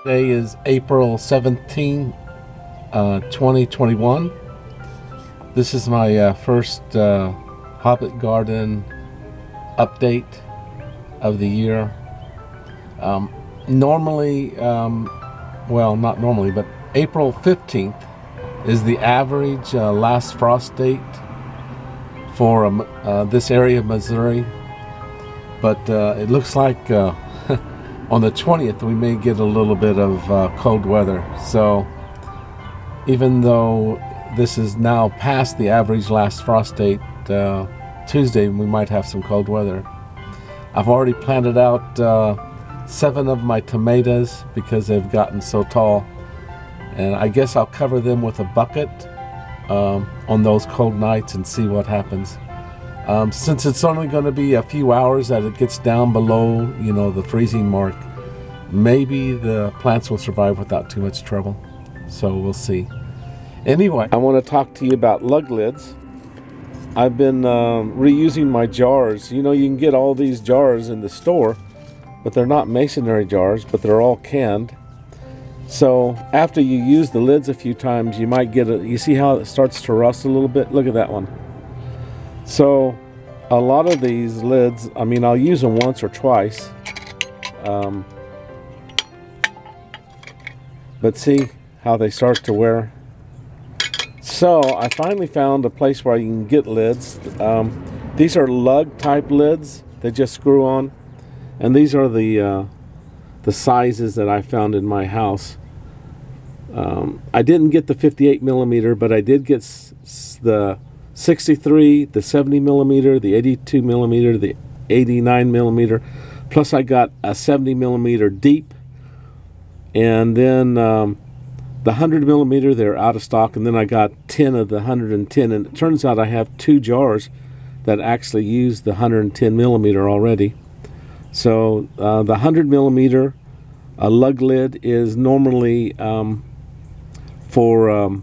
Today is April 17, 2021. This is my first Hobbit Garden update of the year. Normally, well, not normally, but April 15th is the average last frost date for this area of Missouri. But it looks like on the 20th we may get a little bit of cold weather. So even though this is now past the average last frost date, Tuesday we might have some cold weather. I've already planted out 7 of my tomatoes because they've gotten so tall, and I guess I'll cover them with a bucket on those cold nights and see what happens. Since it's only going to be a few hours that it gets down below, the freezing mark, maybe the plants will survive without too much trouble. So we'll see. Anyway, I want to talk to you about lug lids. I've been reusing my jars. You can get all these jars in the store, but they're not masonry jars, but they're all canned. So after you use the lids a few times, you might get you see how it starts to rust a little bit? Look at that one. So a lot of these lids, I'll use them once or twice, but see how they start to wear. So I finally found a place where you can get lids. These are lug type lids. They just screw on, and these are the sizes that I found in my house. I didn't get the 58 millimeter, but I did get the 63, the 70 millimeter, the 82 millimeter, the 89 millimeter, plus I got a 70 millimeter deep, and then the 100 millimeter, they're out of stock, and then I got 10 of the 110, and it turns out I have 2 jars that actually use the 110 millimeter already. So the 100 millimeter lug lid is normally for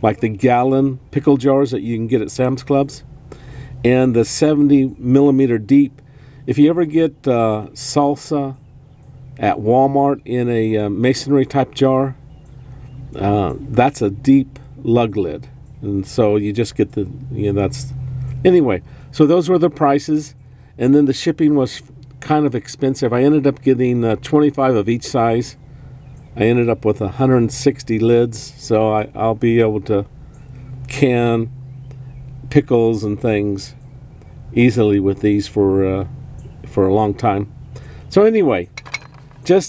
like the gallon pickle jars that you can get at Sam's Clubs, and the 70 millimeter deep. If you ever get salsa at Walmart in a masonry type jar, that's a deep lug lid, and so you just get the that's anyway. So those were the prices, and then the shipping was kind of expensive. I ended up getting 25 of each size. I ended up with 160 lids, so I'll be able to can pickles and things easily with these for a long time. So anyway, so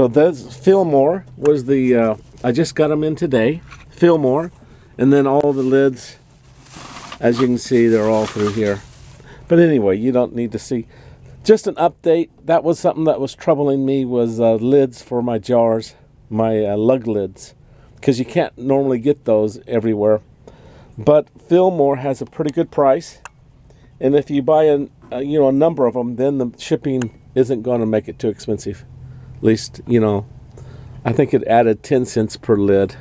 that's Fillmore was the I just got them in today. Fillmore, and then all the lids, as you can see, they're all through here. But anyway, you don't need to see. Just an update. That was something that was troubling me, was lids for my jars, my lug lids, because you can't normally get those everywhere. But Fillmore has a pretty good price, and if you buy a number of them, then the shipping isn't going to make it too expensive. At least, I think it added 10 cents per lid.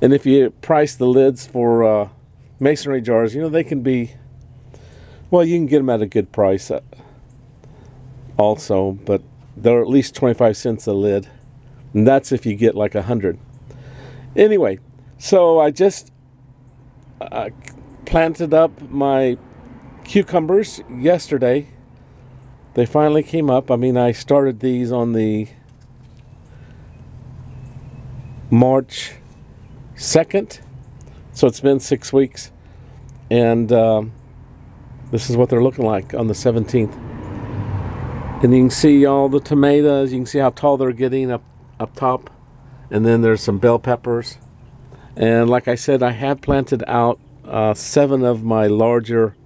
And if you price the lids for masonry jars, they can be, well, you can get them at a good price also, but they're at least 25 cents a lid, and that's if you get like 100. Anyway, so I just planted up my cucumbers yesterday. They finally came up. I started these on the March 2nd, so it's been 6 weeks, and this is what they're looking like on the 17th. And you can see all the tomatoes. You can see how tall they're getting up top. And then there's some bell peppers. And like I said, I have planted out 7 of my larger.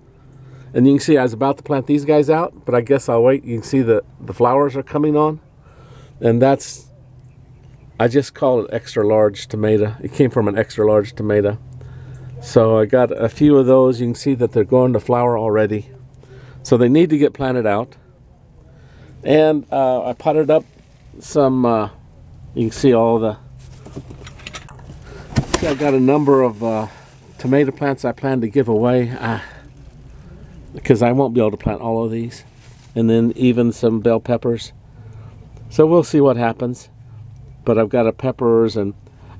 And you can see I was about to plant these guys out, but I guess I'll wait. You can see the flowers are coming on. And I just call it extra large tomato. It came from an extra large tomato. So I got a few of those. You can see that they're going to flower already. So they need to get planted out. And I potted up some, you can see all the, I got a number of tomato plants I plan to give away. because I won't be able to plant all of these. And then even some bell peppers. So we'll see what happens. But I've got a peppers, and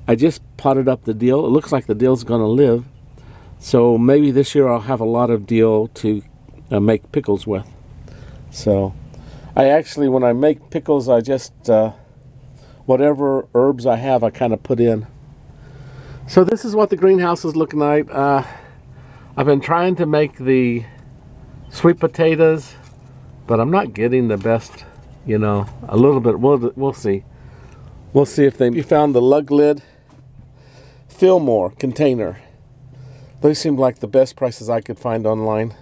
I just potted up the dill. It looks like the dill's going to live. So maybe this year I'll have a lot of dill to make pickles with. So I actually, when I make pickles, I just, whatever herbs I have, I kind of put in. So this is what the greenhouse is looking like. I've been trying to make the sweet potatoes, but I'm not getting the best, you know, a little bit. We'll see. We'll see if they found the lug lid Fillmore container. Those seemed like the best prices I could find online.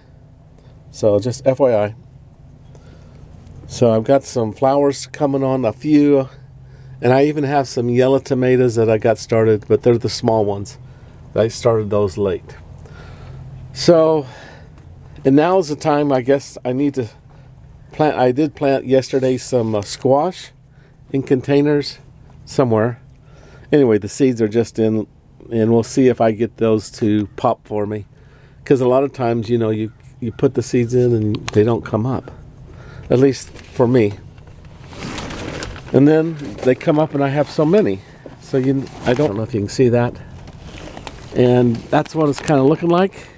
So just FYI. So I've got some flowers coming on, a few, and I even have some yellow tomatoes that I got started, but they're the small ones. I started those late. So, and now is the time, I guess I need to plant. I did plant yesterday some squash in containers somewhere. Anyway, the seeds are just in, and we'll see if I get those to pop for me. Because a lot of times, you know, you put the seeds in and they don't come up. At least for me. And then they come up and I have so many. So I don't know if you can see that. And that's what it's kind of looking like.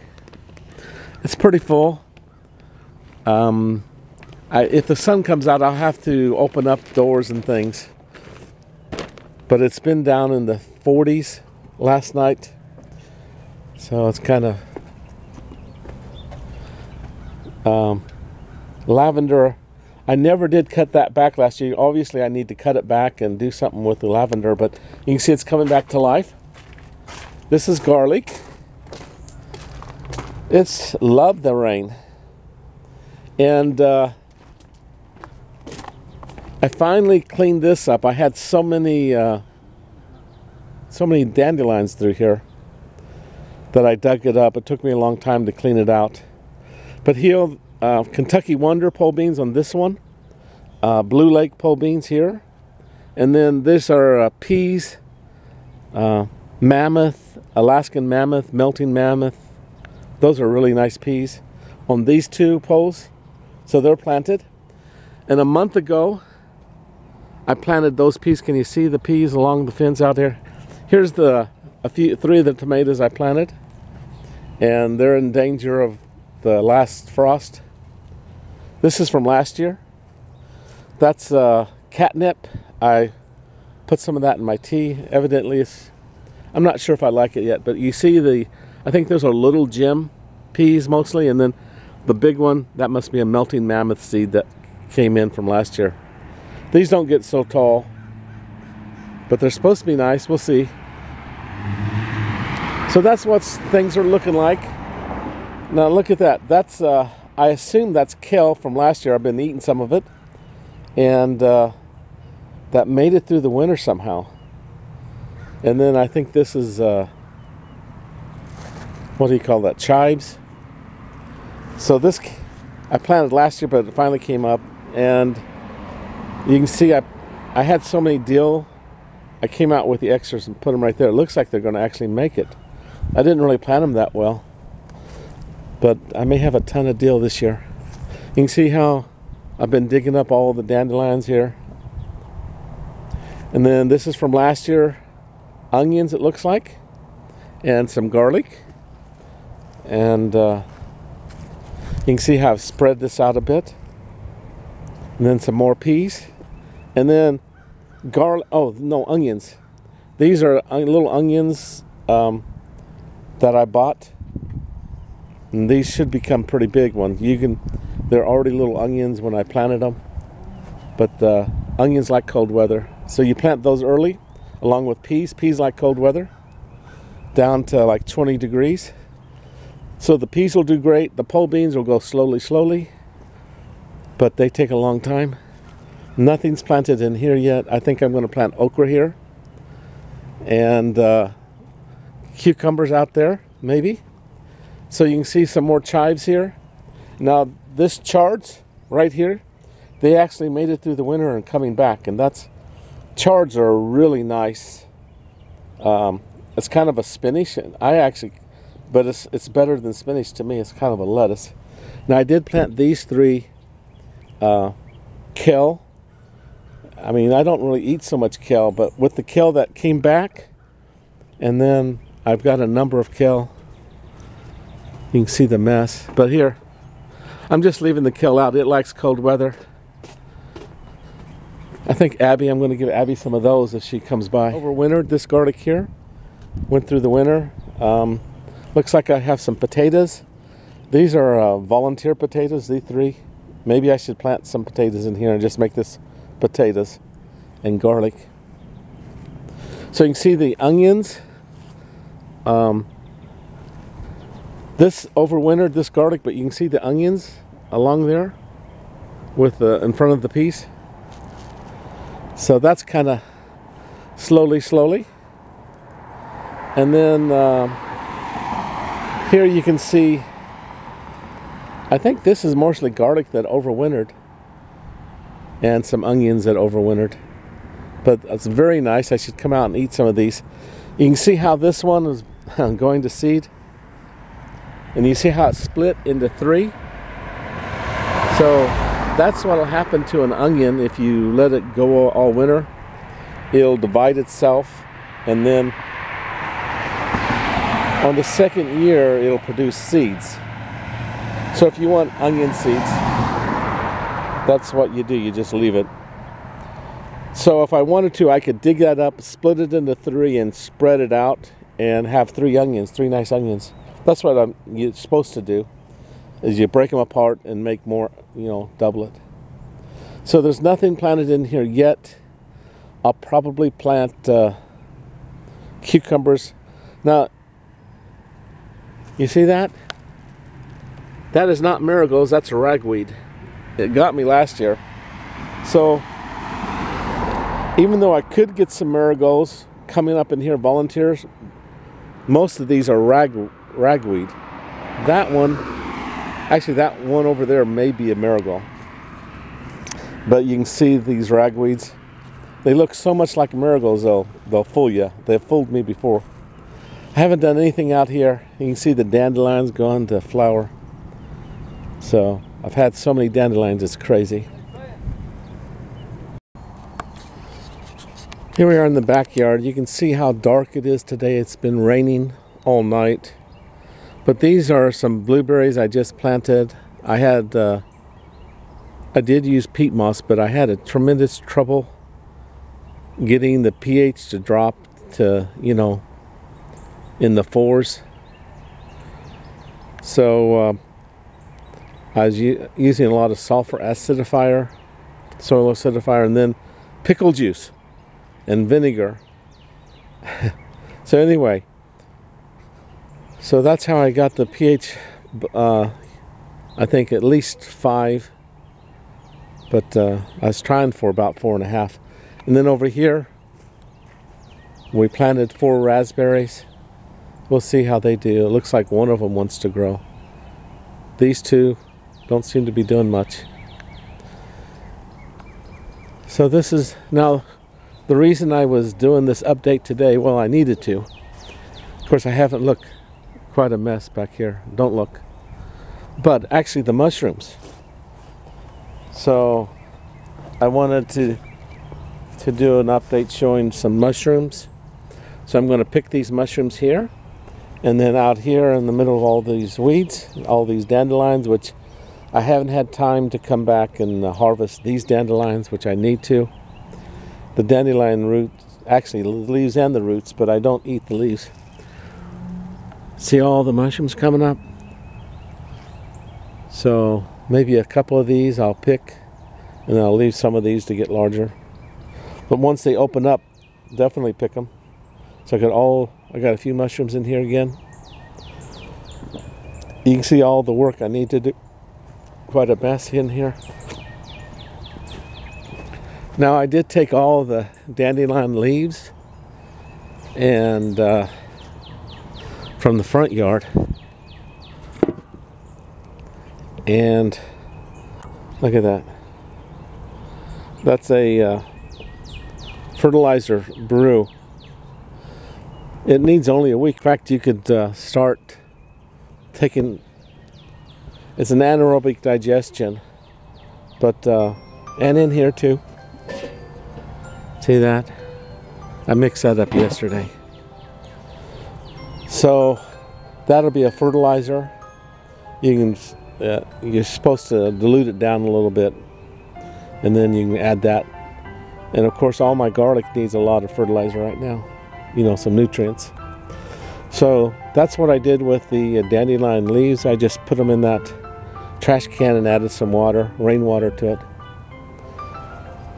It's pretty full. If the sun comes out, I'll have to open up doors and things. But it's been down in the 40s last night. So it's kind of lavender. I never did cut that back last year. Obviously, I need to cut it back and do something with the lavender, but you can see it's coming back to life. This is garlic. It's loved the rain. And I finally cleaned this up. I had so many dandelions through here that I dug it up. It took me a long time to clean it out. But here, Kentucky Wonder pole beans on this one, Blue Lake pole beans here, and then these are peas, mammoth, Alaskan mammoth, melting mammoth. Those are really nice peas on these two poles, so they're planted. And a month ago, I planted those peas. Can you see the peas along the fence out there? Here's three of the tomatoes I planted, and they're in danger of the last frost. This is from last year. That's catnip. I put some of that in my tea. Evidently, I'm not sure if I like it yet, but you see I think those are little gem peas mostly, and then the big one, that must be a melting mammoth seed that came in from last year. These don't get so tall, but they're supposed to be nice. We'll see. So that's what things are looking like. Now look at that. That's I assume that's kale from last year. I've been eating some of it, and that made it through the winter somehow. And then I think this is what do you call that? Chives. So this I planted last year, but it finally came up, and you can see I had so many dill. I came out with the extras and put them right there. It looks like they're going to actually make it. I didn't really plant them that well, but I may have a ton of dill this year. You can see how I've been digging up all the dandelions here. And then this is from last year, onions it looks like, and some garlic. And you can see how I've spread this out a bit. And then some more peas. And then onions. These are little onions that I bought. And these should become pretty big ones. They're already little onions when I planted them. But onions like cold weather. So you plant those early, along with peas. Peas like cold weather, down to like 20 degrees. So the peas will do great. The pole beans will go slowly, but they take a long time. Nothing's planted in here yet. I think I'm going to plant okra here, and cucumbers out there, maybe. So you can see some more chives here. Now this Chards right here, they actually made it through the winter and coming back, and Chards are really nice. It's kind of a spinach, but it's better than spinach to me. It's kind of a lettuce. Now I did plant these three Kale, I mean, I don't really eat so much kale, but with the kale that came back, and then I've got a number of kale. You can see the mess. But here, I'm just leaving the kale out. It likes cold weather. I think Abby, I'm going to give Abby some of those if she comes by. Overwintered this garlic here. Went through the winter. Looks like I have some potatoes. These are volunteer potatoes, these 3. Maybe I should plant some potatoes in here and just make this potatoes and garlic. So you can see the onions. This overwintered this garlic, but you can see the onions along there with in front of the piece. So that's kind of slowly. And then here you can see, I think this is mostly garlic that overwintered and some onions that overwintered. But it's very nice. I should come out and eat some of these. You can see how this one is going to seed. And you see how it's split into 3. So that's what will happen to an onion if you let it go all winter. It'll divide itself, and then on the second year it'll produce seeds. So if you want onion seeds, that's what you do. You just leave it. So if I wanted to, I could dig that up, split it into 3 and spread it out and have 3 onions, 3 nice onions. That's what you're supposed to do, is you break them apart and make more, double it. So there's nothing planted in here yet. I'll probably plant cucumbers. Now, you see that? That is not marigolds, that's ragweed. It got me last year. So, even though I could get some marigolds coming up in here, volunteers, most of these are ragweed. That one, actually that one over there may be a marigold. But you can see these ragweeds. They look so much like marigolds, they'll fool you. They've fooled me before. I haven't done anything out here. You can see the dandelions going to flower. So I've had so many dandelions, it's crazy. Here we are in the backyard. You can see how dark it is today. It's been raining all night. But these are some blueberries I just planted. I did use peat moss, but I had a tremendous trouble getting the pH to drop to, in the 4s. So I was using a lot of sulfur acidifier, soil acidifier, and then pickle juice and vinegar. So anyway, so that's how I got the pH, I think at least 5, but I was trying for about 4.5. And then over here, we planted 4 raspberries. We'll see how they do. It looks like one of them wants to grow. These 2 don't seem to be doing much. So this is now the reason I was doing this update today. Well, I needed to. Of course, I haven't looked. Quite a mess back here. Don't look. But actually the mushrooms. So I wanted to do an update showing some mushrooms. So I'm going to pick these mushrooms here, and then out here in the middle of all these weeds, all these dandelions, which I haven't had time to come back and harvest these dandelions, which I need to. The dandelion roots, actually the leaves and the roots, but I don't eat the leaves. See all the mushrooms coming up? So maybe a couple of these I'll pick, and I'll leave some of these to get larger. But once they open up, definitely pick them. So I got a few mushrooms in here again. You can see all the work I need to do. Quite a mess in here. Now I did take all the dandelion leaves and from the front yard, and look at that. That's a fertilizer brew. It needs only a week. In fact, you could start taking, it's an anaerobic digestion, but and in here too. See that? I mixed that up yesterday. So that'll be a fertilizer. You can, you're supposed to dilute it down a little bit, and then you can add that. And of course, all my garlic needs a lot of fertilizer right now. You know, some nutrients. So that's what I did with the dandelion leaves. I just put them in that trash can and added some water, rainwater to it.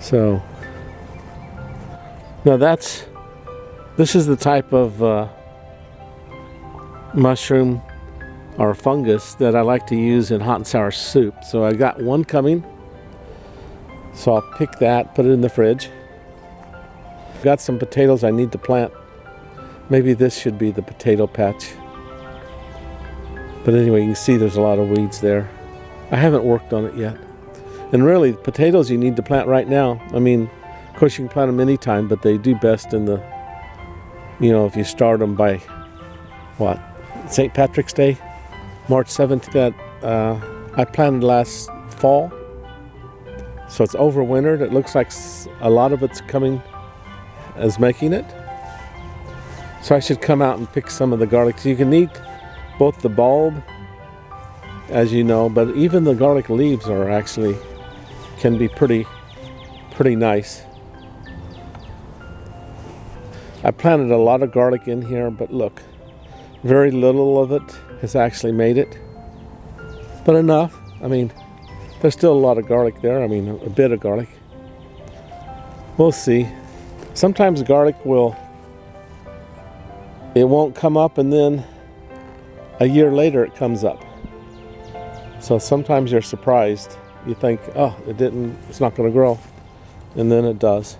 So now this is the type of mushroom or fungus that I like to use in hot and sour soup. So I got one coming. So I'll pick that, put it in the fridge. Got some potatoes I need to plant. Maybe this should be the potato patch. But anyway, you can see there's a lot of weeds there. I haven't worked on it yet. And really, potatoes you need to plant right now. I mean, of course you can plant them anytime, but they do best in the, you know, if you start them by, what, St. Patrick's Day? March 7th, that I planted last fall. So it's overwintered. It looks like a lot of it's coming as making it. So I should come out and pick some of the garlic. So you can eat both the bulb, as you know, but even the garlic leaves are actually, can be pretty nice. I planted a lot of garlic in here, but look, very little of it has actually made it. But enough. I mean, there's still a lot of garlic there. I mean, a bit of garlic. We'll see. Sometimes garlic it won't come up, and then a year later it comes up. So sometimes you're surprised. You think, oh, it's not going to grow. And then it does.